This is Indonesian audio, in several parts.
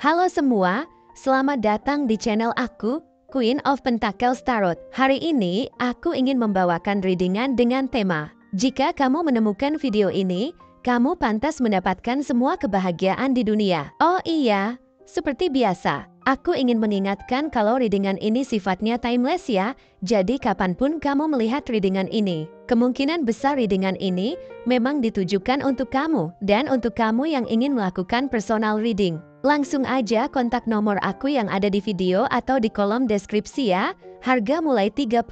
Halo semua, selamat datang di channel aku, Queen of Pentacles Tarot. Hari ini, aku ingin membawakan readingan dengan tema, jika kamu menemukan video ini, kamu pantas mendapatkan semua kebahagiaan di dunia. Oh iya, seperti biasa, aku ingin mengingatkan kalau readingan ini sifatnya timeless ya, jadi kapanpun kamu melihat readingan ini, kemungkinan besar readingan ini memang ditujukan untuk kamu, dan untuk kamu yang ingin melakukan personal reading. Langsung aja kontak nomor aku yang ada di video atau di kolom deskripsi ya. Harga mulai 35.000.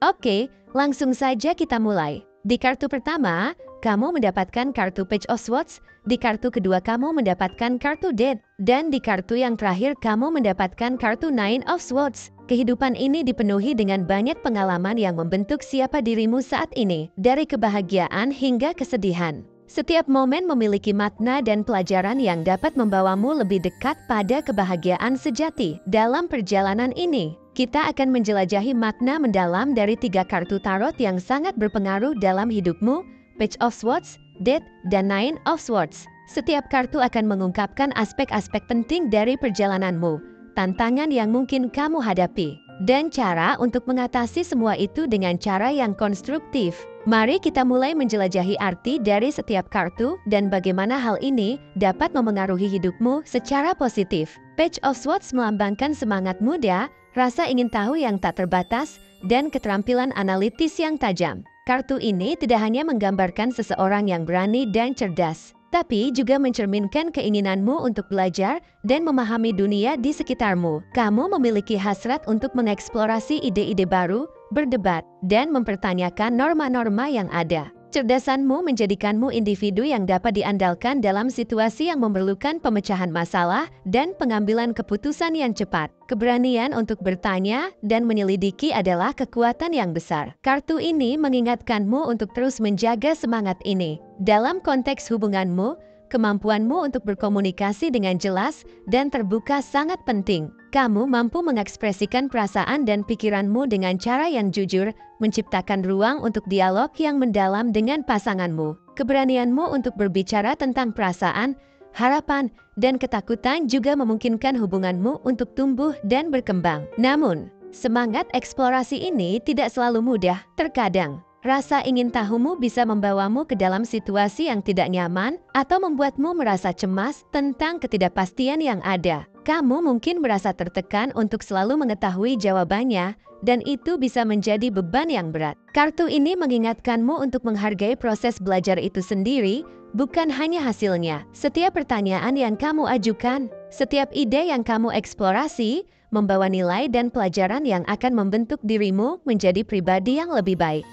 Oke, langsung saja kita mulai. Di kartu pertama, kamu mendapatkan kartu Page of Swords. Di kartu kedua kamu mendapatkan kartu Death. Dan di kartu yang terakhir kamu mendapatkan kartu Nine of Swords. Kehidupan ini dipenuhi dengan banyak pengalaman yang membentuk siapa dirimu saat ini. Dari kebahagiaan hingga kesedihan. Setiap momen memiliki makna dan pelajaran yang dapat membawamu lebih dekat pada kebahagiaan sejati. Dalam perjalanan ini, kita akan menjelajahi makna mendalam dari 3 kartu tarot yang sangat berpengaruh dalam hidupmu, Page of Swords, Death, dan Nine of Swords. Setiap kartu akan mengungkapkan aspek-aspek penting dari perjalananmu, tantangan yang mungkin kamu hadapi, dan cara untuk mengatasi semua itu dengan cara yang konstruktif. Mari kita mulai menjelajahi arti dari setiap kartu dan bagaimana hal ini dapat memengaruhi hidupmu secara positif. Page of Swords melambangkan semangat muda, rasa ingin tahu yang tak terbatas, dan keterampilan analitis yang tajam. Kartu ini tidak hanya menggambarkan seseorang yang berani dan cerdas, tapi juga mencerminkan keinginanmu untuk belajar dan memahami dunia di sekitarmu. Kamu memiliki hasrat untuk mengeksplorasi ide-ide baru, berdebat, dan mempertanyakan norma-norma yang ada. Cerdasanmu menjadikanmu individu yang dapat diandalkan dalam situasi yang memerlukan pemecahan masalah dan pengambilan keputusan yang cepat. Keberanian untuk bertanya dan menyelidiki adalah kekuatan yang besar. Kartu ini mengingatkanmu untuk terus menjaga semangat ini. Dalam konteks hubunganmu, kemampuanmu untuk berkomunikasi dengan jelas dan terbuka sangat penting. Kamu mampu mengekspresikan perasaan dan pikiranmu dengan cara yang jujur, menciptakan ruang untuk dialog yang mendalam dengan pasanganmu. Keberanianmu untuk berbicara tentang perasaan, harapan, dan ketakutan juga memungkinkan hubunganmu untuk tumbuh dan berkembang. Namun, semangat eksplorasi ini tidak selalu mudah. Terkadang, rasa ingin tahumu bisa membawamu ke dalam situasi yang tidak nyaman atau membuatmu merasa cemas tentang ketidakpastian yang ada. Kamu mungkin merasa tertekan untuk selalu mengetahui jawabannya, dan itu bisa menjadi beban yang berat. Kartu ini mengingatkanmu untuk menghargai proses belajar itu sendiri, bukan hanya hasilnya. Setiap pertanyaan yang kamu ajukan, setiap ide yang kamu eksplorasi, membawa nilai dan pelajaran yang akan membentuk dirimu menjadi pribadi yang lebih baik.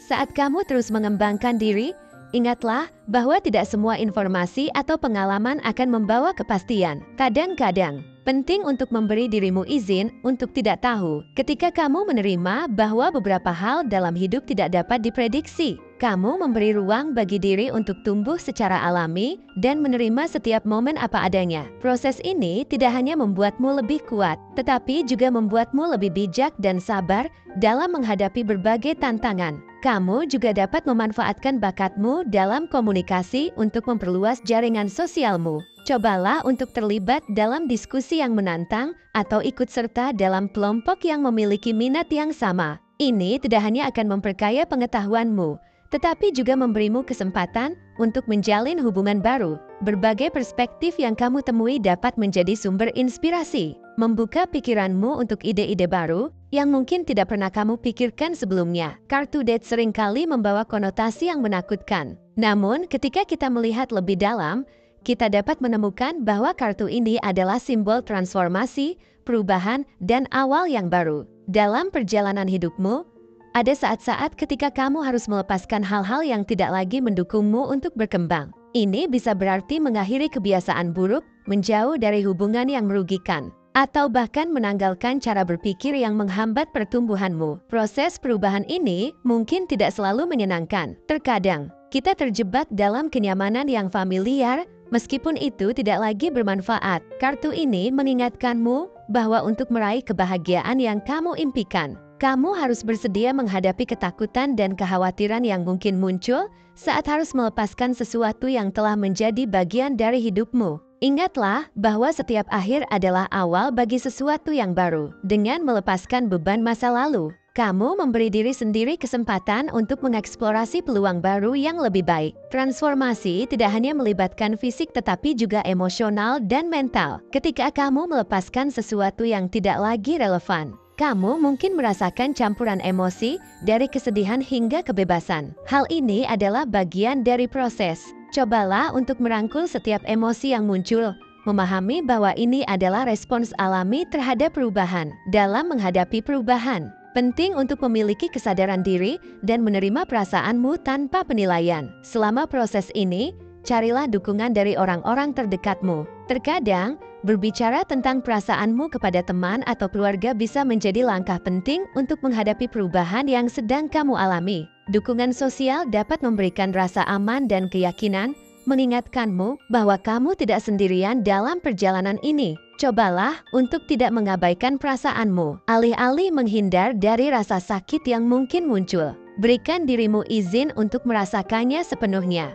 Saat kamu terus mengembangkan diri, ingatlah bahwa tidak semua informasi atau pengalaman akan membawa kepastian. Kadang-kadang, penting untuk memberi dirimu izin untuk tidak tahu. Ketika kamu menerima bahwa beberapa hal dalam hidup tidak dapat diprediksi, kamu memberi ruang bagi diri untuk tumbuh secara alami dan menerima setiap momen apa adanya. Proses ini tidak hanya membuatmu lebih kuat, tetapi juga membuatmu lebih bijak dan sabar dalam menghadapi berbagai tantangan. Kamu juga dapat memanfaatkan bakatmu dalam komunikasi untuk memperluas jaringan sosialmu. Cobalah untuk terlibat dalam diskusi yang menantang atau ikut serta dalam kelompok yang memiliki minat yang sama. Ini tidak hanya akan memperkaya pengetahuanmu, tetapi juga memberimu kesempatan untuk menjalin hubungan baru. Berbagai perspektif yang kamu temui dapat menjadi sumber inspirasi, membuka pikiranmu untuk ide-ide baru yang mungkin tidak pernah kamu pikirkan sebelumnya. Kartu Death seringkali membawa konotasi yang menakutkan. Namun, ketika kita melihat lebih dalam, kita dapat menemukan bahwa kartu ini adalah simbol transformasi, perubahan, dan awal yang baru. Dalam perjalanan hidupmu, ada saat-saat ketika kamu harus melepaskan hal-hal yang tidak lagi mendukungmu untuk berkembang. Ini bisa berarti mengakhiri kebiasaan buruk, menjauh dari hubungan yang merugikan, atau bahkan menanggalkan cara berpikir yang menghambat pertumbuhanmu. Proses perubahan ini mungkin tidak selalu menyenangkan. Terkadang, kita terjebak dalam kenyamanan yang familiar, meskipun itu tidak lagi bermanfaat. Kartu ini mengingatkanmu bahwa untuk meraih kebahagiaan yang kamu impikan, kamu harus bersedia menghadapi ketakutan dan kekhawatiran yang mungkin muncul saat harus melepaskan sesuatu yang telah menjadi bagian dari hidupmu. Ingatlah bahwa setiap akhir adalah awal bagi sesuatu yang baru. Dengan melepaskan beban masa lalu, kamu memberi diri sendiri kesempatan untuk mengeksplorasi peluang baru yang lebih baik. Transformasi tidak hanya melibatkan fisik tetapi juga emosional dan mental. Ketika kamu melepaskan sesuatu yang tidak lagi relevan, kamu mungkin merasakan campuran emosi dari kesedihan hingga kebebasan. Hal ini adalah bagian dari proses. Cobalah untuk merangkul setiap emosi yang muncul, memahami bahwa ini adalah respons alami terhadap perubahan. Dalam menghadapi perubahan, penting untuk memiliki kesadaran diri dan menerima perasaanmu tanpa penilaian. Selama proses ini, carilah dukungan dari orang-orang terdekatmu. Terkadang, berbicara tentang perasaanmu kepada teman atau keluarga bisa menjadi langkah penting untuk menghadapi perubahan yang sedang kamu alami. Dukungan sosial dapat memberikan rasa aman dan keyakinan, mengingatkanmu bahwa kamu tidak sendirian dalam perjalanan ini. Cobalah untuk tidak mengabaikan perasaanmu, alih-alih menghindar dari rasa sakit yang mungkin muncul. Berikan dirimu izin untuk merasakannya sepenuhnya.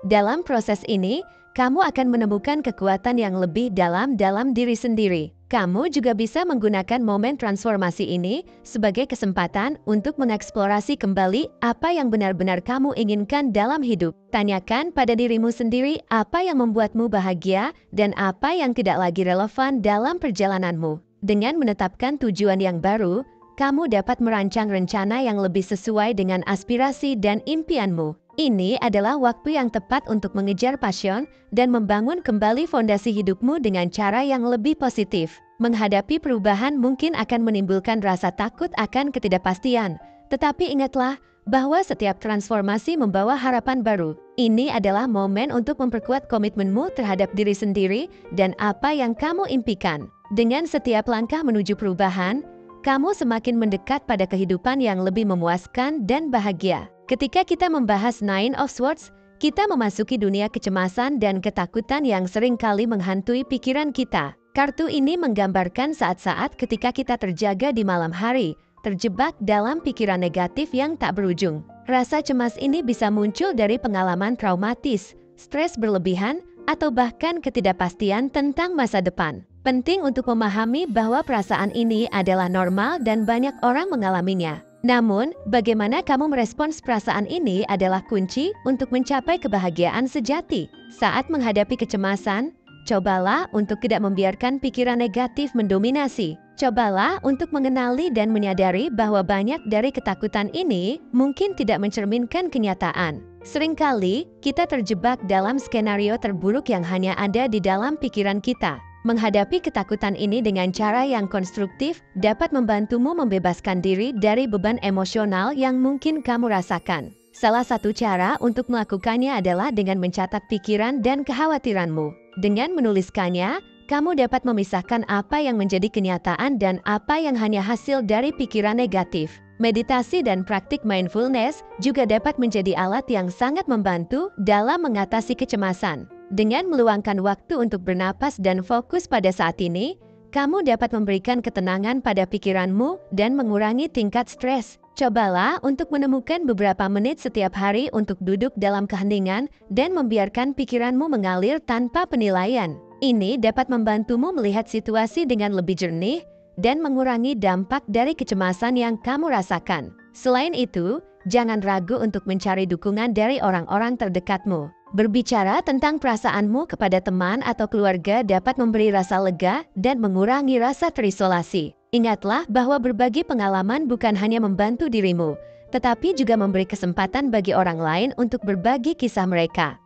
Dalam proses ini, kamu akan menemukan kekuatan yang lebih dalam diri sendiri. Kamu juga bisa menggunakan momen transformasi ini sebagai kesempatan untuk mengeksplorasi kembali apa yang benar-benar kamu inginkan dalam hidup. Tanyakan pada dirimu sendiri apa yang membuatmu bahagia dan apa yang tidak lagi relevan dalam perjalananmu. Dengan menetapkan tujuan yang baru, kamu dapat merancang rencana yang lebih sesuai dengan aspirasi dan impianmu. Ini adalah waktu yang tepat untuk mengejar passion dan membangun kembali fondasi hidupmu dengan cara yang lebih positif. Menghadapi perubahan mungkin akan menimbulkan rasa takut akan ketidakpastian, tetapi ingatlah bahwa setiap transformasi membawa harapan baru. Ini adalah momen untuk memperkuat komitmenmu terhadap diri sendiri dan apa yang kamu impikan. Dengan setiap langkah menuju perubahan, kamu semakin mendekat pada kehidupan yang lebih memuaskan dan bahagia. Ketika kita membahas Nine of Swords, kita memasuki dunia kecemasan dan ketakutan yang sering kali menghantui pikiran kita. Kartu ini menggambarkan saat-saat ketika kita terjaga di malam hari, terjebak dalam pikiran negatif yang tak berujung. Rasa cemas ini bisa muncul dari pengalaman traumatis, stres berlebihan, atau bahkan ketidakpastian tentang masa depan. Penting untuk memahami bahwa perasaan ini adalah normal dan banyak orang mengalaminya. Namun, bagaimana kamu merespons perasaan ini adalah kunci untuk mencapai kebahagiaan sejati. Saat menghadapi kecemasan, cobalah untuk tidak membiarkan pikiran negatif mendominasi. Cobalah untuk mengenali dan menyadari bahwa banyak dari ketakutan ini mungkin tidak mencerminkan kenyataan. Seringkali, kita terjebak dalam skenario terburuk yang hanya ada di dalam pikiran kita. Menghadapi ketakutan ini dengan cara yang konstruktif dapat membantumu membebaskan diri dari beban emosional yang mungkin kamu rasakan. Salah satu cara untuk melakukannya adalah dengan mencatat pikiran dan kekhawatiranmu. Dengan menuliskannya, kamu dapat memisahkan apa yang menjadi kenyataan dan apa yang hanya hasil dari pikiran negatif. Meditasi dan praktik mindfulness juga dapat menjadi alat yang sangat membantu dalam mengatasi kecemasan. Dengan meluangkan waktu untuk bernapas dan fokus pada saat ini, kamu dapat memberikan ketenangan pada pikiranmu dan mengurangi tingkat stres. Cobalah untuk menemukan beberapa menit setiap hari untuk duduk dalam keheningan dan membiarkan pikiranmu mengalir tanpa penilaian. Ini dapat membantumu melihat situasi dengan lebih jernih dan mengurangi dampak dari kecemasan yang kamu rasakan. Selain itu, jangan ragu untuk mencari dukungan dari orang-orang terdekatmu. Berbicara tentang perasaanmu kepada teman atau keluarga dapat memberi rasa lega dan mengurangi rasa terisolasi. Ingatlah bahwa berbagi pengalaman bukan hanya membantu dirimu, tetapi juga memberi kesempatan bagi orang lain untuk berbagi kisah mereka.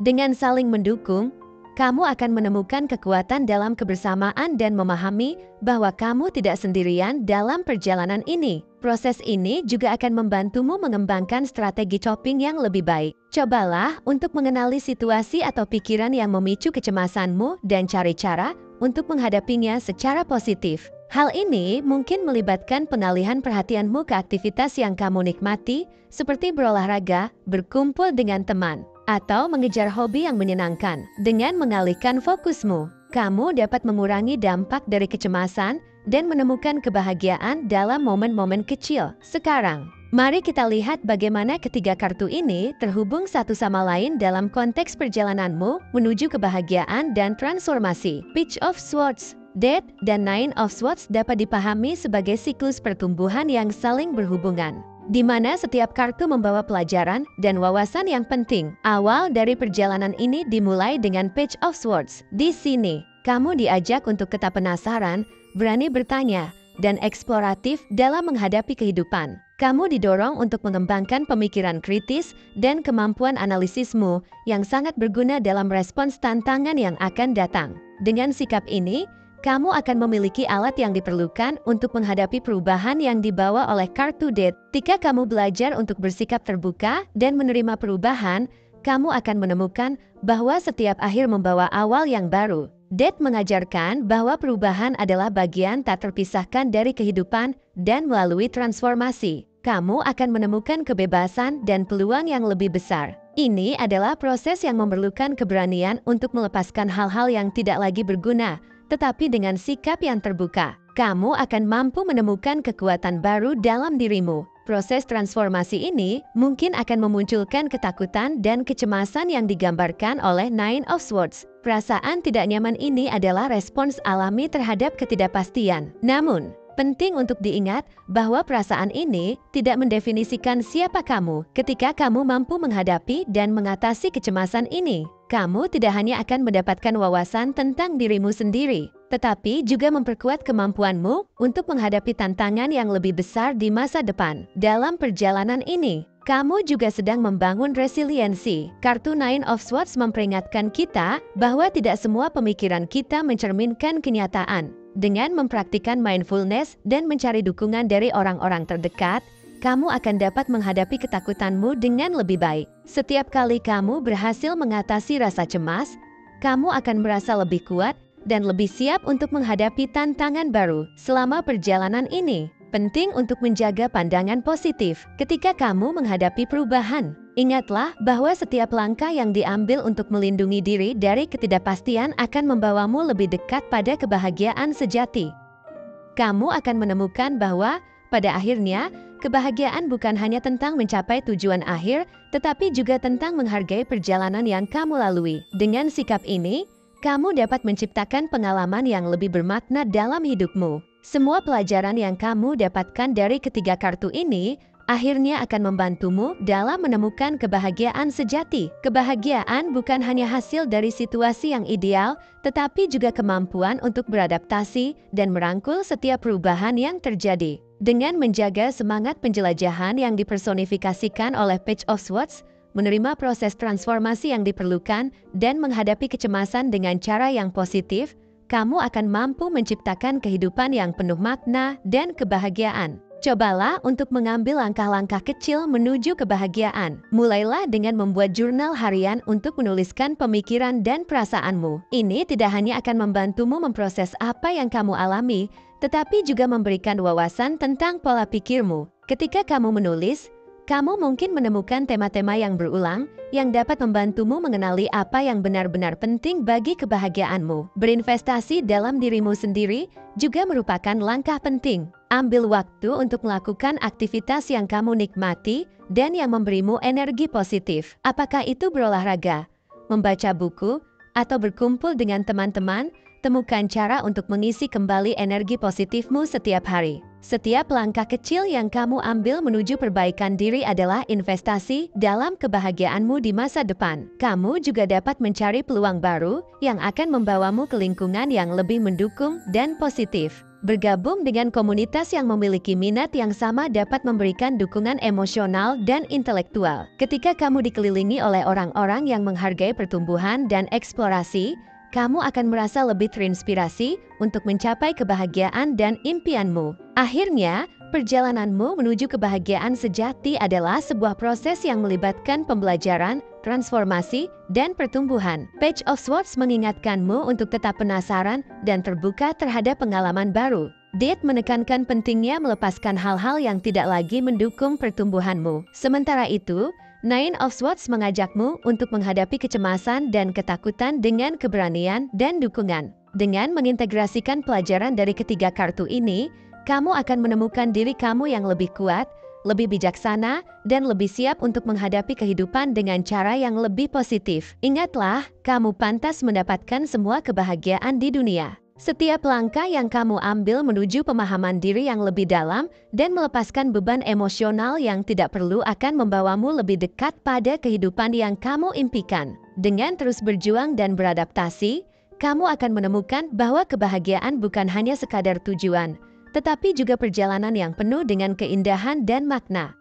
Dengan saling mendukung, kamu akan menemukan kekuatan dalam kebersamaan dan memahami bahwa kamu tidak sendirian dalam perjalanan ini. Proses ini juga akan membantumu mengembangkan strategi coping yang lebih baik. Cobalah untuk mengenali situasi atau pikiran yang memicu kecemasanmu dan cari cara untuk menghadapinya secara positif. Hal ini mungkin melibatkan pengalihan perhatianmu ke aktivitas yang kamu nikmati, seperti berolahraga, berkumpul dengan teman, atau mengejar hobi yang menyenangkan. Dengan mengalihkan fokusmu, kamu dapat mengurangi dampak dari kecemasan dan menemukan kebahagiaan dalam momen-momen kecil. Sekarang, Mari kita lihat bagaimana ketiga kartu ini terhubung satu sama lain dalam konteks perjalananmu menuju kebahagiaan dan transformasi. Page of Swords, Death, dan Nine of Swords dapat dipahami sebagai siklus pertumbuhan yang saling berhubungan, di mana setiap kartu membawa pelajaran dan wawasan yang penting. Awal dari perjalanan ini dimulai dengan Page of Swords. Di sini, kamu diajak untuk tetap penasaran, berani bertanya, dan eksploratif dalam menghadapi kehidupan. Kamu didorong untuk mengembangkan pemikiran kritis dan kemampuan analisismu yang sangat berguna dalam respons tantangan yang akan datang. Dengan sikap ini, kamu akan memiliki alat yang diperlukan untuk menghadapi perubahan yang dibawa oleh kartu Death. Ketika kamu belajar untuk bersikap terbuka dan menerima perubahan, kamu akan menemukan bahwa setiap akhir membawa awal yang baru. Death mengajarkan bahwa perubahan adalah bagian tak terpisahkan dari kehidupan dan melalui transformasi, kamu akan menemukan kebebasan dan peluang yang lebih besar. Ini adalah proses yang memerlukan keberanian untuk melepaskan hal-hal yang tidak lagi berguna, tetapi dengan sikap yang terbuka, kamu akan mampu menemukan kekuatan baru dalam dirimu. Proses transformasi ini mungkin akan memunculkan ketakutan dan kecemasan yang digambarkan oleh Nine of Swords. Perasaan tidak nyaman ini adalah respons alami terhadap ketidakpastian. Namun, penting untuk diingat bahwa perasaan ini tidak mendefinisikan siapa kamu. Ketika kamu mampu menghadapi dan mengatasi kecemasan ini, kamu tidak hanya akan mendapatkan wawasan tentang dirimu sendiri, tetapi juga memperkuat kemampuanmu untuk menghadapi tantangan yang lebih besar di masa depan. Dalam perjalanan ini, kamu juga sedang membangun resiliensi. Kartu Nine of Swords memperingatkan kita bahwa tidak semua pemikiran kita mencerminkan kenyataan. Dengan mempraktikkan mindfulness dan mencari dukungan dari orang-orang terdekat, kamu akan dapat menghadapi ketakutanmu dengan lebih baik. Setiap kali kamu berhasil mengatasi rasa cemas, kamu akan merasa lebih kuat dan lebih siap untuk menghadapi tantangan baru. Selama perjalanan ini, penting untuk menjaga pandangan positif ketika kamu menghadapi perubahan. Ingatlah bahwa setiap langkah yang diambil untuk melindungi diri dari ketidakpastian akan membawamu lebih dekat pada kebahagiaan sejati. Kamu akan menemukan bahwa, pada akhirnya, kebahagiaan bukan hanya tentang mencapai tujuan akhir, tetapi juga tentang menghargai perjalanan yang kamu lalui. Dengan sikap ini, kamu dapat menciptakan pengalaman yang lebih bermakna dalam hidupmu. Semua pelajaran yang kamu dapatkan dari ketiga kartu ini akhirnya akan membantumu dalam menemukan kebahagiaan sejati. Kebahagiaan bukan hanya hasil dari situasi yang ideal, tetapi juga kemampuan untuk beradaptasi dan merangkul setiap perubahan yang terjadi. Dengan menjaga semangat penjelajahan yang dipersonifikasikan oleh Page of Swords, menerima proses transformasi yang diperlukan, dan menghadapi kecemasan dengan cara yang positif, kamu akan mampu menciptakan kehidupan yang penuh makna dan kebahagiaan. Cobalah untuk mengambil langkah-langkah kecil menuju kebahagiaan. Mulailah dengan membuat jurnal harian untuk menuliskan pemikiran dan perasaanmu. Ini tidak hanya akan membantumu memproses apa yang kamu alami, tetapi juga memberikan wawasan tentang pola pikirmu. Ketika kamu menulis, kamu mungkin menemukan tema-tema yang berulang yang dapat membantumu mengenali apa yang benar-benar penting bagi kebahagiaanmu. Berinvestasi dalam dirimu sendiri juga merupakan langkah penting. Ambil waktu untuk melakukan aktivitas yang kamu nikmati dan yang memberimu energi positif. Apakah itu berolahraga, membaca buku, atau berkumpul dengan teman-teman? Temukan cara untuk mengisi kembali energi positifmu setiap hari. Setiap langkah kecil yang kamu ambil menuju perbaikan diri adalah investasi dalam kebahagiaanmu di masa depan. Kamu juga dapat mencari peluang baru yang akan membawamu ke lingkungan yang lebih mendukung dan positif. Bergabung dengan komunitas yang memiliki minat yang sama dapat memberikan dukungan emosional dan intelektual. Ketika kamu dikelilingi oleh orang-orang yang menghargai pertumbuhan dan eksplorasi, kamu akan merasa lebih terinspirasi untuk mencapai kebahagiaan dan impianmu. Akhirnya, perjalananmu menuju kebahagiaan sejati adalah sebuah proses yang melibatkan pembelajaran, transformasi, dan pertumbuhan. Page of Swords mengingatkanmu untuk tetap penasaran dan terbuka terhadap pengalaman baru. Death menekankan pentingnya melepaskan hal-hal yang tidak lagi mendukung pertumbuhanmu. Sementara itu, Nine of Swords mengajakmu untuk menghadapi kecemasan dan ketakutan dengan keberanian dan dukungan. Dengan mengintegrasikan pelajaran dari ketiga kartu ini, kamu akan menemukan diri kamu yang lebih kuat, lebih bijaksana, dan lebih siap untuk menghadapi kehidupan dengan cara yang lebih positif. Ingatlah, kamu pantas mendapatkan semua kebahagiaan di dunia. Setiap langkah yang kamu ambil menuju pemahaman diri yang lebih dalam dan melepaskan beban emosional yang tidak perlu akan membawamu lebih dekat pada kehidupan yang kamu impikan. Dengan terus berjuang dan beradaptasi, kamu akan menemukan bahwa kebahagiaan bukan hanya sekadar tujuan, tetapi juga perjalanan yang penuh dengan keindahan dan makna.